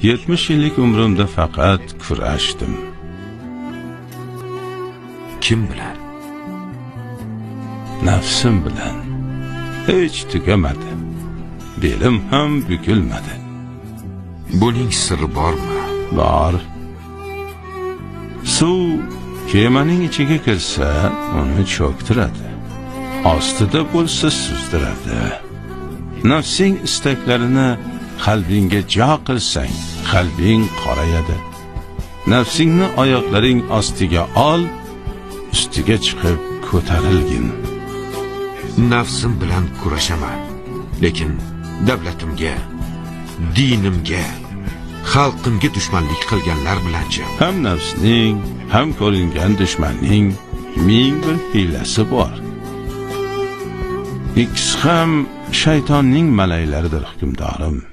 70 yillik umrimda faqat kurashdim. Kim bilan? Nafsim bilan. Hech tugamadi. Belim ham bukilmadi. Buning siri bormi? Bor. Suv kemaning ichiga kirsa, uni cho'ktiradi. Ostida bo'lsa suzdiradi. Nafsing istaklarini qalbingga jo qilsang, qalbing qorayadi. Nafsingni oyoqlaring ostiga ol, ustiga chiqib ko'tarilgin. Nafsim bilan kurashaman, lekin davlatimga, dinimga, xalqimga dushmanlik qilganlar bilan-chi? Ham nafsning, ham ko'ringan dushmanning ming bir hiylasi bor. Ikkisi ham shaytonning malaylaridir, hukmdorim.